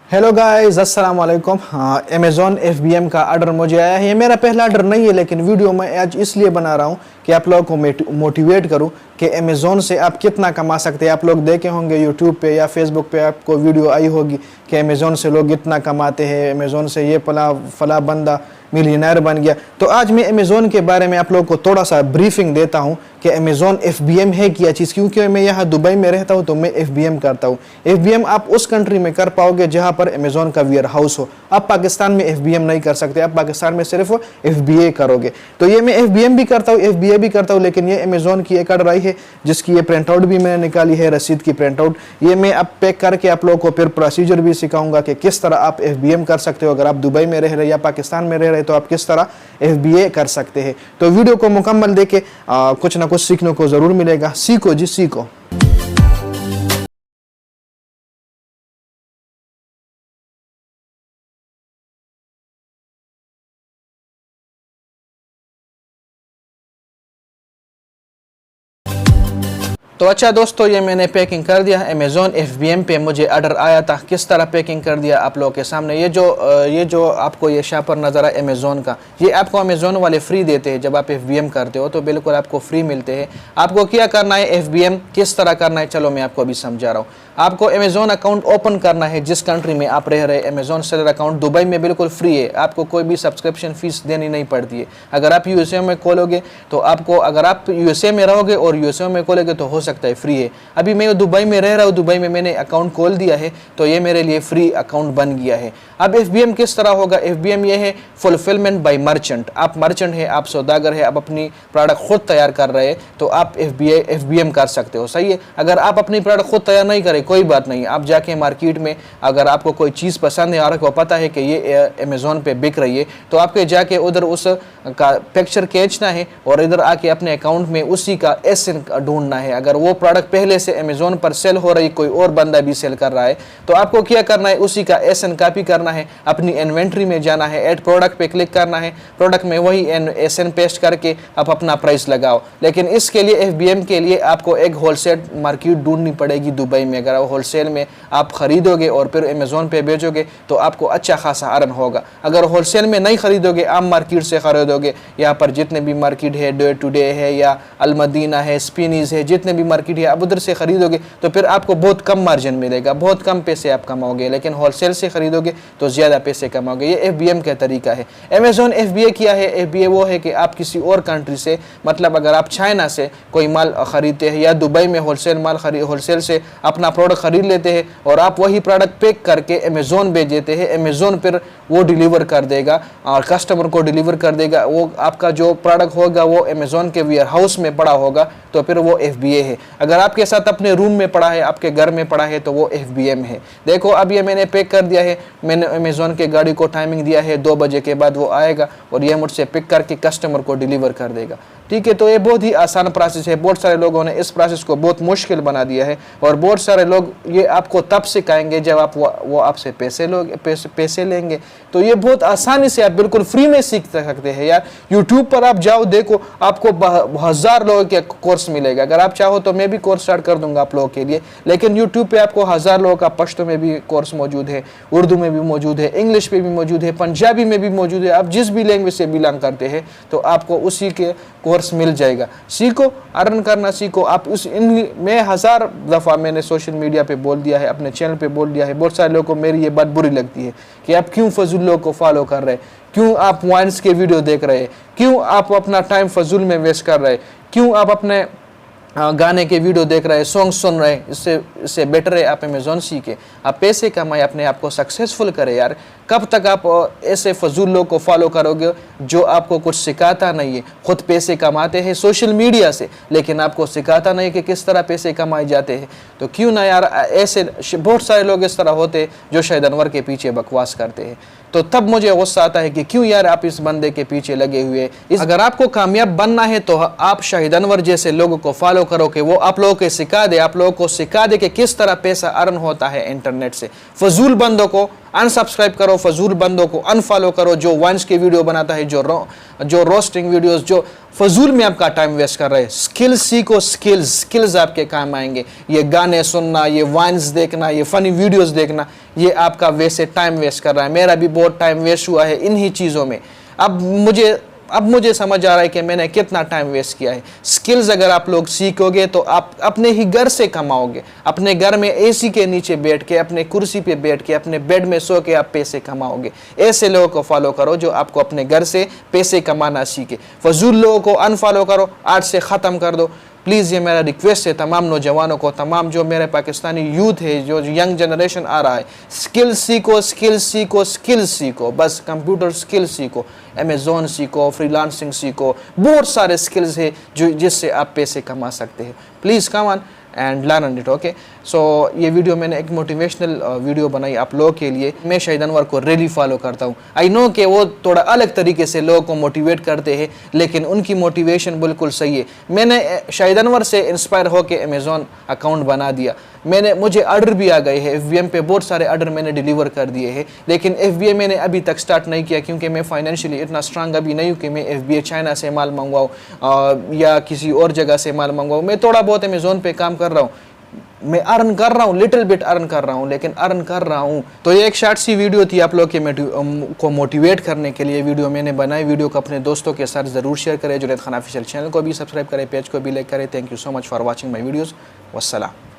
Hello guys, अस्सलाम वालेकुम। Amazon FBM का ऑर्डर मुझे आया है। ये मेरा पहला ऑर्डर नहीं है, लेकिन वीडियो मैं आज इसलिए बना रहा हूँ कि आप लोगों को मोटिवेट करूँ कि अमेज़ॉन से आप कितना कमा सकते हैं। आप लोग देखे होंगे यूट्यूब पे या फेसबुक पे आपको वीडियो आई होगी कि अमेज़ॉन से लोग इतना कमाते हैं, अमेज़ॉन से ये फला बंदा मिलियनर बन गया। तो आज मैं अमेज़ॉन के बारे में आप लोगों को थोड़ा सा ब्रीफिंग देता हूँ कि अमेज़ॉन FBM है क्या चीज़। क्योंकि मैं यहाँ दुबई में रहता हूँ तो मैं FBM करता हूँ। FBM आप उस कंट्री में कर पाओगे जहाँ पर अमेज़ॉन का वेयर हाउस हो। आप पाकिस्तान में FBM नहीं कर सकते, आप पाकिस्तान में सिर्फ FBA करोगे। तो ये मैं FBM भी करता हूँ, FBA भी करता हूँ, लेकिन ये अमेज़ॉन की एक ऑर्डर आई है जिसकी ये प्रिंट आउट भी मैंने निकाली है, रसीद की प्रिंट आउट। ये मैं अब पैक करके आप लोगों को फिर प्रोसीजर भी सिखाऊंगा कि किस तरह आप FBM कर सकते हो। अगर आप दुबई में रह रहे या पाकिस्तान में रह रहे तो आप किस तरह FBA कर सकते हैं। तो वीडियो को मुकम्मल देखे कुछ ना कुछ सीखने को जरूर मिलेगा। सीखो जी सीखो। तो अच्छा दोस्तों, ये मैंने पैकिंग कर दिया। अमेज़ॉन FBM पे मुझे ऑर्डर आया था। किस तरह पैकिंग कर दिया आप लोगों के सामने। ये जो आपको ये शापर नज़र है अमेज़ॉन का, ये आपको अमेज़ॉन वाले फ्री देते हैं। जब आप FBM करते हो तो बिल्कुल आपको फ्री मिलते हैं। आपको क्या करना है, FBM किस तरह करना है, चलो मैं आपको अभी समझा रहा हूँ। आपको अमेज़ॉन अकाउंट ओपन करना है जिस कंट्री में आप रह रहे हैं। अमेज़ॉन सेलर अकाउंट दुबई में बिल्कुल फ्री है, आपको कोई भी सब्सक्रिप्शन फीस देनी नहीं पड़ती है। अगर आप USA में खोलोगे तो आपको, अगर आप USA में रहोगे और USA में खोलोगे तो हो सकता है फ्री है। अभी मैं दुबई में रह रहा हूँ, दुबई में मैंने अकाउंट खोल दिया है तो ये मेरे लिए फ्री अकाउंट बन गया है। अब FBM किस तरह होगा, FBM ये है फुलफिलमेंट बाय मर्चेंट। आप मर्चेंट है, आप सौदागर है, आप अपनी प्रोडक्ट खुद तैयार कर रहे हैं तो आप FBM कर सकते हो, सही है। अगर आप अपनी प्रोडक्ट खुद तैयार नहीं करें कोई बात नहीं, आप जाके मार्केट में अगर आपको कोई चीज़ पसंद है और आपको पता है कि ये अमेज़ॉन पे बिक रही है तो आपके जाके उधर उस का पिक्चर खींचना है और इधर आके अपने अकाउंट में उसी का SN ढूंढना है। अगर वो प्रोडक्ट पहले से अमेज़ॉन पर सेल हो रही, कोई और बंदा भी सेल कर रहा है तो आपको क्या करना है, उसी का SN कॉपी करना है, अपनी इन्वेंट्री में जाना है, ऐड प्रोडक्ट पे क्लिक करना है, प्रोडक्ट में वही SN पेस्ट करके आप अपना प्राइस लगाओ। लेकिन इसके लिए FBM के लिए आपको एक होलसेल मार्केट ढूंढनी पड़ेगी दुबई में। अगर होलसेल में आप खरीदोगे और फिर अमेज़ॉन पे बेचोगे तो आपको अच्छा खासा अर्न होगा। अगर होलसेल में नहीं खरीदोगे, आम मार्केट से खरीदोगे, यहाँ पर जितने भी मार्केट है, डे टू डे है या अलमदीना है, स्पिनीज है, जितने भी मार्केट है आप उधर से खरीदोगे तो फिर आपको बहुत कम मार्जिन मिलेगा, बहुत कम पैसे आप कमाओगे। लेकिन होलसेल से खरीदोगे तो ज़्यादा पैसे कमाओगे। ये FBM का तरीका है। अमेज़ॉन FBA क्या है, FBA वो है कि आप किसी और कंट्री से, मतलब अगर आप चाइना से कोई माल खरीदते हैं या दुबई में होलसेल से अपना प्रोडक्ट खरीद लेते हैं और आप वही प्रोडक्ट पैक करके अमेज़ॉन भेज देते हैं, अमेज़ॉन फिर वो डिलीवर कर देगा और कस्टमर को डिलीवर कर देगा। वो आपका जो प्रोडक्ट होगा वो अमेज़ॉन के वेयर हाउस में पड़ा होगा तो फिर वो FBA है। अगर आपके साथ अपने रूम में पड़ा है, आपके घर में पड़ा है तो वो FBM है। देखो अब ये मैंने पैक कर दिया है। मैंने अमेज़ॉन के गाड़ी को टाइमिंग दिया है 2 बजे के बाद वो आएगा और ये मुझसे पिक करके कस्टमर को डिलीवर कर देगा, ठीक है। तो ये बहुत ही आसान प्रोसेस है। बहुत सारे लोगों ने इस प्रोसेस को बहुत मुश्किल बना दिया है और बहुत सारे लोग ये आपको तब सिखाएंगे जब आप वो आपसे पैसे लेंगे। तो ये बहुत आसानी से आप बिल्कुल फ्री में सीख सकते हैं यार। यूट्यूब पर आप जाओ, देखो आपको 1000 लोगों के कोर्स मिलेगा। अगर आप चाहो तो मैं भी कोर्स स्टार्ट कर दूंगा आप लोगों के लिए, लेकिन यूट्यूब पे आपको 1000 लोगों का पश्तो में भी कोर्स मौजूद है, उर्दू में भी मौजूद है, इंग्लिश पे भी मौजूद है, पंजाबी में भी मौजूद है। आप जिस भी लैंग्वेज से बिलोंग करते हैं तो आपको उसी के कोर्स मिल जाएगा। सीखो, अर्न करना सीखो। आप मैं 1000 दफ़ा मैंने सोशल मीडिया पे बोल दिया है, अपने चैनल पे बोल दिया है। बहुत सारे लोगों को मेरी ये बात बुरी लगती है कि आप क्यों फजूल लोगों को फॉलो कर रहे हैं, क्यों आप वाइन्स के वीडियो देख रहे हैं, क्यों आप अपना टाइम फजूल में वेस्ट कर रहे हैं, क्यों आप अपने गाने के वीडियो देख रहे हैं, सॉन्ग सुन रहे हैं। इससे बेटर है आप अमेज़ॉन सीखे, आप पैसे कमाए, अपने आप को सक्सेसफुल करें यार। कब तक आप ऐसे फजूल लोग को फॉलो करोगे जो आपको कुछ सिखाता नहीं है। खुद पैसे कमाते हैं सोशल मीडिया से लेकिन आपको सिखाता नहीं कि किस तरह पैसे कमाए जाते हैं। तो क्यों ना यार, ऐसे बहुत सारे लोग इस तरह होते हैं जो शाहिद अनवर के पीछे बकवास करते हैं। तो तब मुझे गुस्सा आता है कि क्यों यार आप इस बंदे के पीछे लगे हुए। अगर आपको कामयाब बनना है तो आप शाहिद अनवर जैसे लोगों को फॉलो करो कि वो आप लोगों को सिखा दे, आप लोगों को सिखा दे कि किस तरह पैसा अर्न होता है इंटरनेट से। फजूल बंदों को अनसब्सक्राइब करो, फजूल बंदों को अनफॉलो करो जो वाइन्स के वीडियो बनाता है, जो रोस्टिंग वीडियोस, जो फजूल में आपका टाइम वेस्ट कर रहे हैं। स्किल्स सीखो, स्किल्स आपके काम आएंगे। ये गाने सुनना, ये वाइन्स देखना, ये फनी वीडियोस देखना, ये आपका वैसे टाइम वेस्ट कर रहा है। मेरा भी बहुत टाइम वेस्ट हुआ है इन्हीं चीज़ों में। अब मुझे समझ आ रहा है कि मैंने कितना टाइम वेस्ट किया है। स्किल्स अगर आप लोग सीखोगे तो आप अपने ही घर से कमाओगे। अपने घर में एसी के नीचे बैठ के, अपने कुर्सी पे बैठ के, अपने बेड में सो के आप पैसे कमाओगे। ऐसे लोगों को फॉलो करो जो आपको अपने घर से पैसे कमाना सीखे। फजूल लोगों को अनफॉलो करो, आज से ख़त्म कर दो प्लीज़। ये मेरा रिक्वेस्ट है तमाम नौजवानों को, तमाम जो मेरे पाकिस्तानी यूथ है, जो यंग जनरेशन आ रहा है, स्किल्स सीखो, स्किल्स सीखो, स्किल्स सीखो। बस कंप्यूटर स्किल्स सीखो, अमेज़ॉन सीखो, फ्रीलांसिंग सीखो, बहुत सारे स्किल्स है जो जिससे आप पैसे कमा सकते हैं। Please come on and learn it. Okay, so ये वीडियो मैंने एक मोटिवेशनल वीडियो बनाई आप लोगों के लिए। मैं शाहिद अनवर को रियली फॉलो करता हूँ। आई नो कि वो थोड़ा अलग तरीके से लोगों को मोटिवेट करते हैं, लेकिन उनकी मोटिवेशन बिल्कुल सही है। मैंने शाहिद अनवर से इंस्पायर होकर अमेज़ॉन अकाउंट बना दिया। मुझे ऑर्डर भी आ गए हैं FBM पे, बहुत सारे ऑर्डर मैंने डिलीवर कर दिए हैं, लेकिन FBA मैंने अभी तक स्टार्ट नहीं किया क्योंकि मैं फाइनेंशियली इतना स्ट्रांग अभी नहीं हूँ कि मैं FBA चाइना से माल मंगवाऊँ या किसी और जगह से माल मंगवाऊँ। मैं थोड़ा बहुत अमेज़ॉन पे काम कर रहा हूँ, मैं अर्न कर रहा हूँ, लिटिल बिट अर्न कर रहा हूँ, लेकिन अर्न कर रहा हूँ। तो ये एक शॉर्ट सी वीडियो थी आप लोग को मोटिवेट करने के लिए वीडियो मैंने बनाई। वीडियो को अपने दोस्तों के साथ ज़रूर शेयर करें। जुनैद खान ऑफिशियल चैनल को भी सब्सक्राइब करें, पेज को भी लाइक करें। Thank you so much for watching my videos. वस्सलाम।